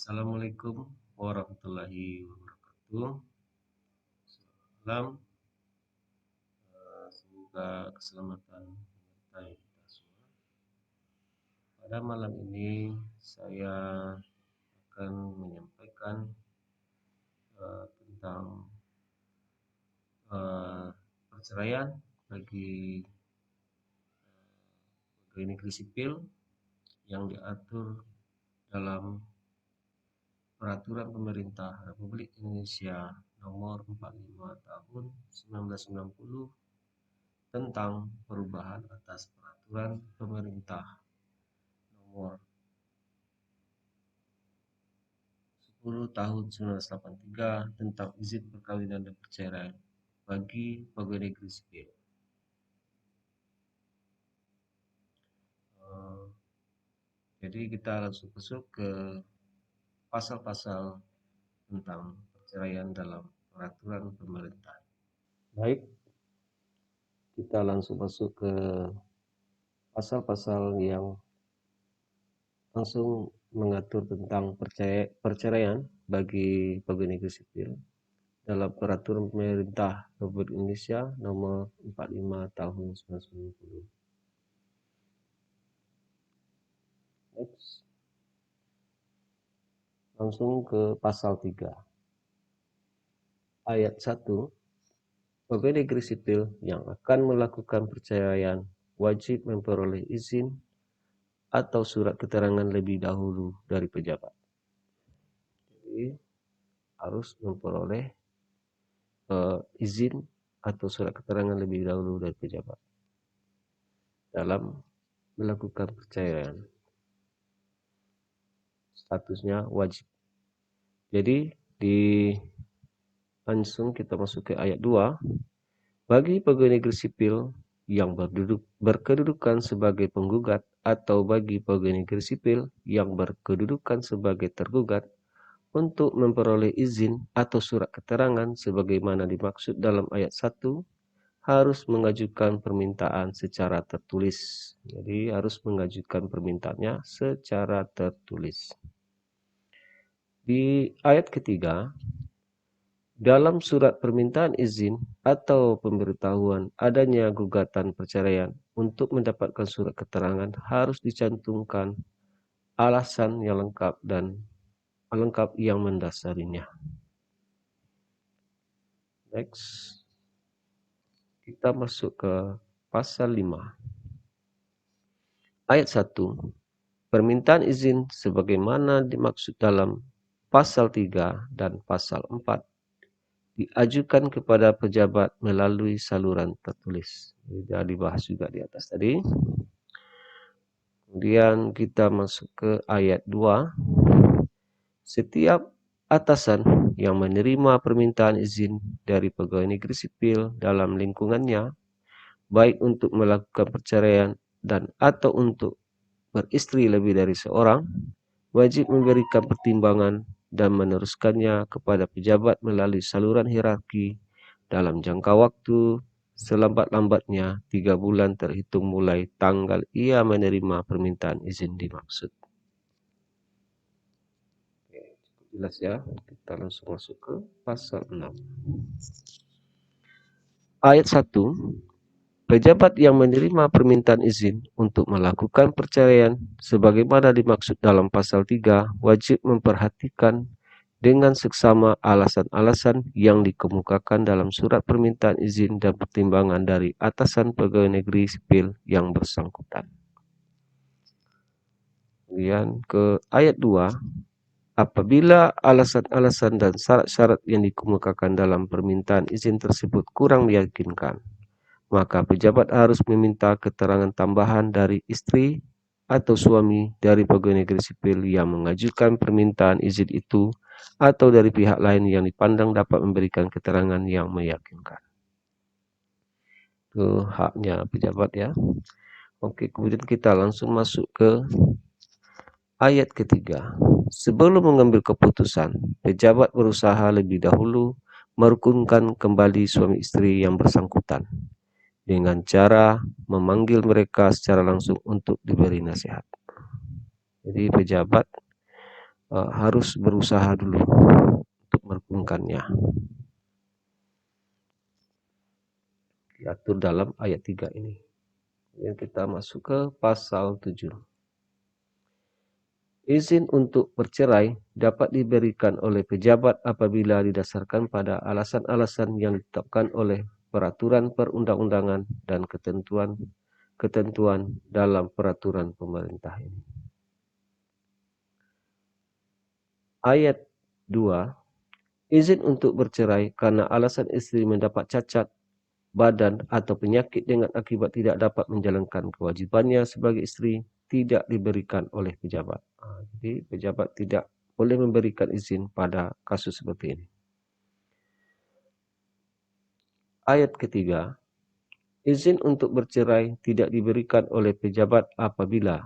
Assalamualaikum warahmatullahi wabarakatuh. Salam, semoga keselamatan menyertai kita semua. Pada malam ini saya akan menyampaikan tentang perceraian bagi pegawai negeri sipil yang diatur dalam Peraturan Pemerintah Republik Indonesia Nomor 45 Tahun 1990 tentang perubahan atas Peraturan Pemerintah Nomor 10 Tahun 1983 tentang izin perkawinan dan perceraian bagi pegawai negeri sipil. Jadi kita langsung masuk ke pasal-pasal tentang perceraian dalam peraturan pemerintah. Baik, kita langsung masuk ke pasal-pasal yang langsung mengatur tentang perceraian bagi pegawai negeri sipil dalam Peraturan Pemerintah Republik Indonesia Nomor 45 Tahun 1990. Next. Langsung ke pasal 3. Ayat 1. Pegawai negeri sipil yang akan melakukan perceraian wajib memperoleh izin atau surat keterangan lebih dahulu dari pejabat. Jadi harus memperoleh izin atau surat keterangan lebih dahulu dari pejabat dalam melakukan perceraian. Statusnya wajib. Jadi langsung kita masuk ke ayat 2. Bagi pegawai negeri sipil yang berkedudukan sebagai penggugat atau bagi pegawai negeri sipil yang berkedudukan sebagai tergugat untuk memperoleh izin atau surat keterangan sebagaimana dimaksud dalam ayat 1 harus mengajukan permintaan secara tertulis. Jadi harus mengajukan permintaannya secara tertulis. Di ayat ketiga, dalam surat permintaan izin atau pemberitahuan adanya gugatan perceraian untuk mendapatkan surat keterangan harus dicantumkan alasan yang lengkap yang mendasarinya. Next. Kita masuk ke pasal 5. Ayat 1. Permintaan izin sebagaimana dimaksud dalam pasal 3 dan pasal 4 diajukan kepada pejabat melalui saluran tertulis. Sudah dibahas juga di atas tadi. Kemudian kita masuk ke ayat 2. Setiap atasan yang menerima permintaan izin dari pegawai negeri sipil dalam lingkungannya, baik untuk melakukan perceraian dan atau untuk beristri lebih dari seorang, wajib memberikan pertimbangan dan meneruskannya kepada pejabat melalui saluran hierarki dalam jangka waktu selambat-lambatnya 3 bulan terhitung mulai tanggal ia menerima permintaan izin dimaksud. Oke, cukup jelas ya. Kita langsung masuk ke pasal 6. Ayat 1. Pejabat yang menerima permintaan izin untuk melakukan perceraian sebagaimana dimaksud dalam pasal 3 wajib memperhatikan dengan seksama alasan-alasan yang dikemukakan dalam surat permintaan izin dan pertimbangan dari atasan pegawai negeri sipil yang bersangkutan. Kemudian ke ayat 2. Apabila alasan-alasan dan syarat-syarat yang dikemukakan dalam permintaan izin tersebut kurang meyakinkan, maka pejabat harus meminta keterangan tambahan dari istri atau suami dari pegawai negeri sipil yang mengajukan permintaan izin itu atau dari pihak lain yang dipandang dapat memberikan keterangan yang meyakinkan. Itu haknya pejabat ya. Oke, kemudian kita langsung masuk ke ayat ketiga. Sebelum mengambil keputusan, pejabat berusaha lebih dahulu merukunkan kembali suami istri yang bersangkutan dengan cara memanggil mereka secara langsung untuk diberi nasihat. Jadi pejabat harus berusaha dulu untuk merukunkannya. Diatur dalam ayat 3 ini. Kemudian kita masuk ke pasal 7. Izin untuk bercerai dapat diberikan oleh pejabat apabila didasarkan pada alasan-alasan yang ditetapkan oleh peraturan perundang-undangan dan ketentuan dalam peraturan pemerintah ini. Ayat 2. Izin untuk bercerai karena alasan istri mendapat cacat badan atau penyakit dengan akibat tidak dapat menjalankan kewajibannya sebagai istri tidak diberikan oleh pejabat. Jadi pejabat tidak boleh memberikan izin pada kasus seperti ini. Ayat ketiga, izin untuk bercerai tidak diberikan oleh pejabat apabila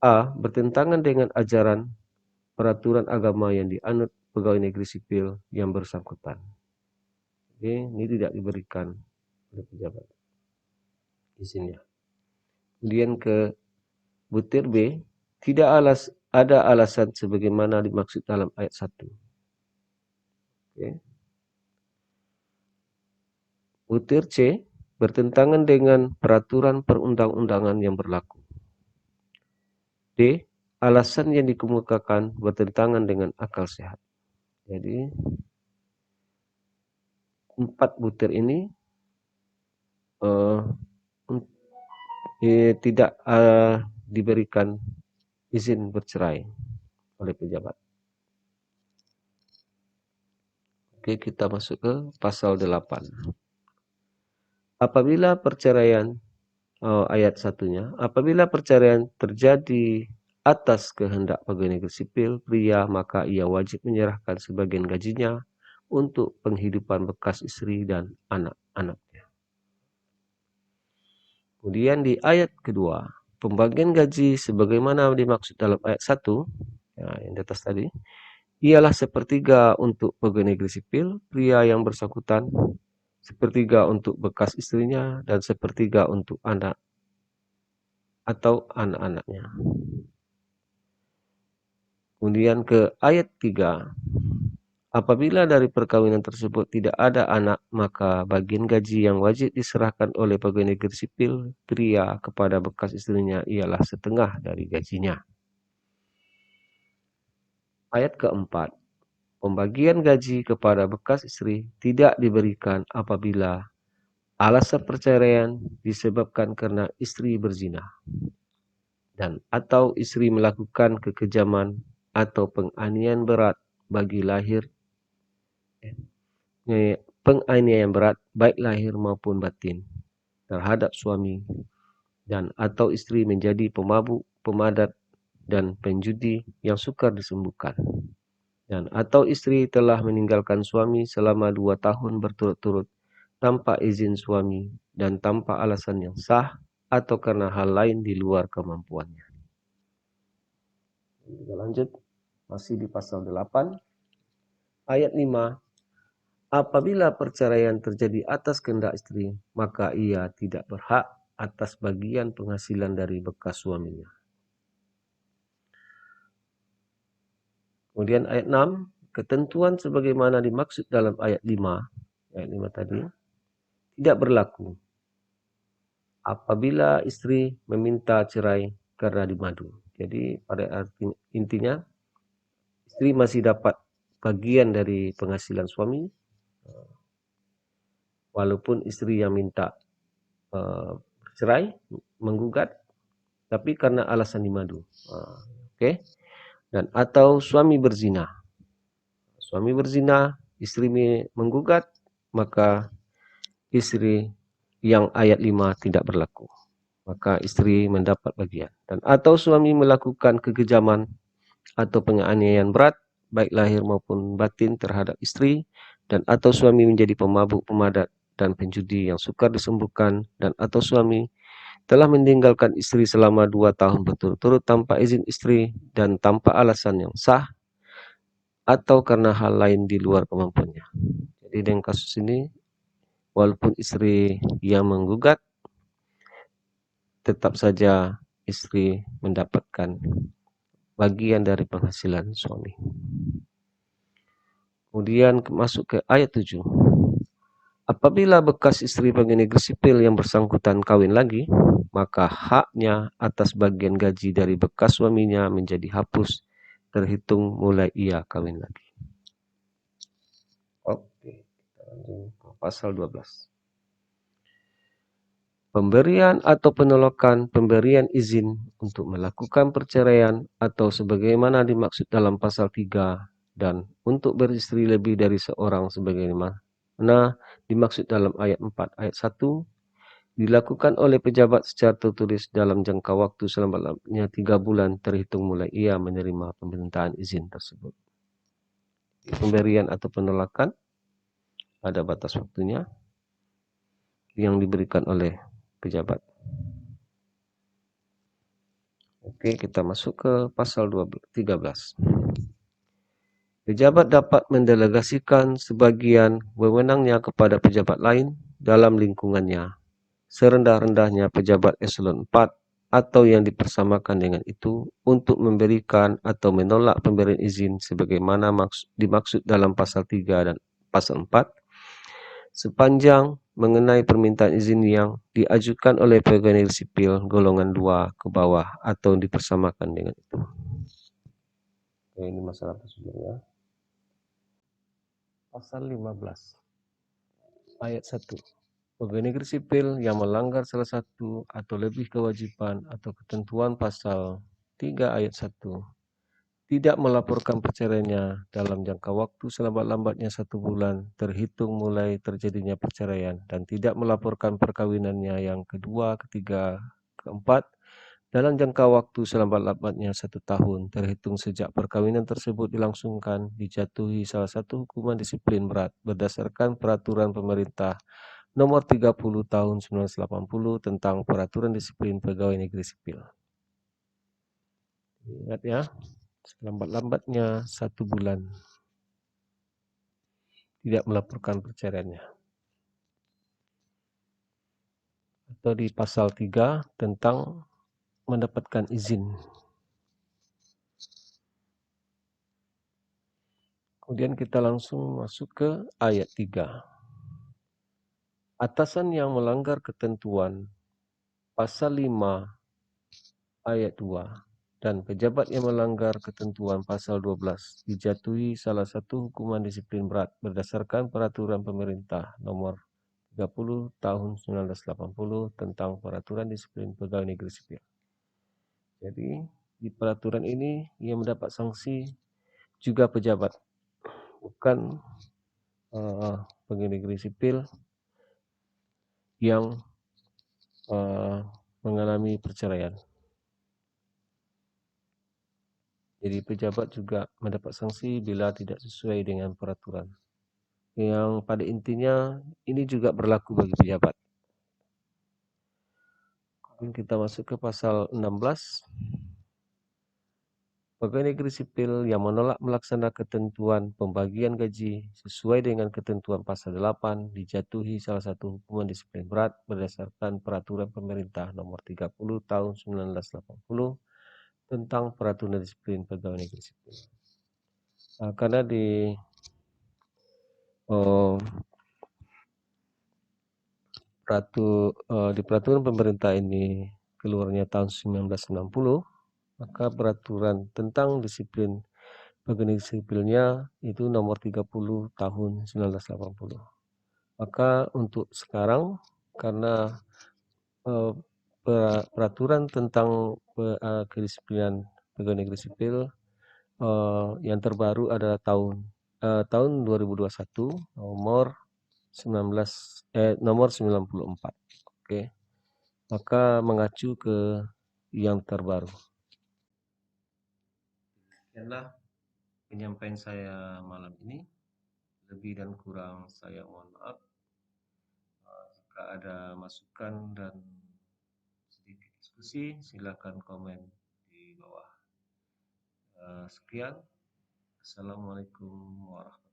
a. bertentangan dengan ajaran peraturan agama yang dianut pegawai negeri sipil yang bersangkutan. Jadi, ini tidak diberikan oleh pejabat izinnya. Kemudian ke butir B, tidak ada alasan sebagaimana dimaksud dalam ayat 1. Okay. Butir C, bertentangan dengan peraturan perundang-undangan yang berlaku. D, alasan yang dikemukakan bertentangan dengan akal sehat. Jadi 4 butir ini tidak diberikan izin bercerai oleh pejabat. Oke, kita masuk ke pasal 8. Apabila perceraian, ayat 1-nya, apabila perceraian terjadi atas kehendak pegawai negeri sipil pria, maka ia wajib menyerahkan sebagian gajinya untuk penghidupan bekas istri dan anak-anaknya. Kemudian di ayat kedua, pembagian gaji sebagaimana dimaksud dalam ayat 1, yang di atas tadi, ialah sepertiga untuk pegawai negeri sipil pria yang bersangkutan, sepertiga untuk bekas istrinya, dan sepertiga untuk anak atau anak-anaknya. Kemudian ke ayat 3, apabila dari perkawinan tersebut tidak ada anak, maka bagian gaji yang wajib diserahkan oleh pegawai negeri sipil pria kepada bekas istrinya ialah setengah dari gajinya. Ayat keempat, pembagian gaji kepada bekas istri tidak diberikan apabila alasan perceraian disebabkan karena istri berzina dan atau istri melakukan kekejaman atau penganiayaan berat bagi lahir penganiayaan berat baik lahir maupun batin terhadap suami dan atau istri menjadi pemabuk, pemadat dan penjudi yang sukar disembuhkan dan atau istri telah meninggalkan suami selama 2 tahun berturut-turut tanpa izin suami dan tanpa alasan yang sah atau karena hal lain di luar kemampuannya. Kita lanjut, masih di pasal 8, ayat 5. Apabila perceraian terjadi atas kehendak istri, maka ia tidak berhak atas bagian penghasilan dari bekas suaminya. Kemudian ayat 6, ketentuan sebagaimana dimaksud dalam ayat 5 tadi, tidak berlaku apabila istri meminta cerai karena dimadu. Jadi pada intinya istri masih dapat bagian dari penghasilan suami walaupun istri yang minta cerai, menggugat, tapi karena alasan dimadu. Oke. Dan atau suami berzina. Suami berzina, istri menggugat, maka istri yang ayat 5 tidak berlaku. Maka istri mendapat bagian. Dan atau suami melakukan kekejaman atau penganiayaan berat baik lahir maupun batin terhadap istri, dan atau suami menjadi pemabuk, pemadat dan penjudi yang sukar disembuhkan, dan atau suami telah meninggalkan istri selama 2 tahun berturut-turut tanpa izin istri dan tanpa alasan yang sah atau karena hal lain di luar kemampuannya. Jadi dengan kasus ini, walaupun istri yang menggugat, tetap saja istri mendapatkan bagian dari penghasilan suami. Kemudian masuk ke ayat 7. Apabila bekas istri pegawai negeri sipil yang bersangkutan kawin lagi, maka haknya atas bagian gaji dari bekas suaminya menjadi hapus terhitung mulai ia kawin lagi. Oke, kita lanjut ke pasal 12. Pemberian atau penolakan pemberian izin untuk melakukan perceraian atau sebagaimana dimaksud dalam pasal 3 dan untuk beristri lebih dari seorang sebagaimana dimaksud dalam ayat 4 ayat 1 dilakukan oleh pejabat secara tertulis dalam jangka waktu selama-lamanya 3 bulan terhitung mulai ia menerima permintaan izin tersebut. Pemberian atau penolakan ada batas waktunya yang diberikan oleh pejabat. Oke, kita masuk ke pasal 13. Pejabat dapat mendelegasikan sebagian wewenangnya kepada pejabat lain dalam lingkungannya, serendah-rendahnya pejabat eselon 4 atau yang dipersamakan dengan itu untuk memberikan atau menolak pemberian izin sebagaimana dimaksud dalam pasal 3 dan pasal 4 sepanjang mengenai permintaan izin yang diajukan oleh pegawai negeri sipil golongan 2 ke bawah atau dipersamakan dengan itu. Oke, ini masalah prosedurnya. Pasal 15 ayat 1. Pegawai negeri sipil yang melanggar salah satu atau lebih kewajiban atau ketentuan pasal 3 ayat 1 tidak melaporkan perceraiannya dalam jangka waktu selambat-lambatnya 1 bulan terhitung mulai terjadinya perceraian dan tidak melaporkan perkawinannya yang kedua, ketiga, keempat dalam jangka waktu selambat-lambatnya 1 tahun terhitung sejak perkawinan tersebut dilangsungkan dijatuhi salah satu hukuman disiplin berat berdasarkan peraturan pemerintah nomor 30 tahun 1980 tentang peraturan disiplin pegawai negeri sipil. Ingat ya, selambat-lambatnya 1 bulan tidak melaporkan perceraiannya. Atau di pasal 3 tentang mendapatkan izin. Kemudian kita langsung masuk ke ayat 3. Atasan yang melanggar ketentuan pasal 5 ayat 2 dan pejabat yang melanggar ketentuan pasal 12 dijatuhi salah satu hukuman disiplin berat berdasarkan peraturan pemerintah nomor 30 tahun 1980 tentang peraturan disiplin pegawai negeri sipil. Jadi di peraturan ini ia mendapat sanksi juga pejabat, bukan pegawai negeri sipil yang mengalami perceraian. Jadi pejabat juga mendapat sanksi bila tidak sesuai dengan peraturan. Yang pada intinya ini juga berlaku bagi pejabat. Kemudian kita masuk ke pasal 16. Pegawai negeri sipil yang menolak melaksanakan ketentuan pembagian gaji sesuai dengan ketentuan pasal 8 dijatuhi salah satu hukuman disiplin berat berdasarkan peraturan pemerintah nomor 30 tahun 1980 tentang peraturan disiplin pegawai negeri sipil. Karena di peraturan pemerintah ini keluarnya tahun 1960, maka peraturan tentang disiplin pegawai negeri sipilnya itu nomor 30 tahun 1980. Maka untuk sekarang karena peraturan tentang kedisiplinan pegawai negeri sipil yang terbaru adalah tahun 2021 nomor 94. Oke. Maka mengacu ke yang terbaru. Sekianlah penyampaian saya malam ini. Lebih dan kurang saya mohon maaf. Jika ada masukan dan sedikit diskusi, silakan komen di bawah. Sekian. Assalamualaikum warahmatullahi wabarakatuh.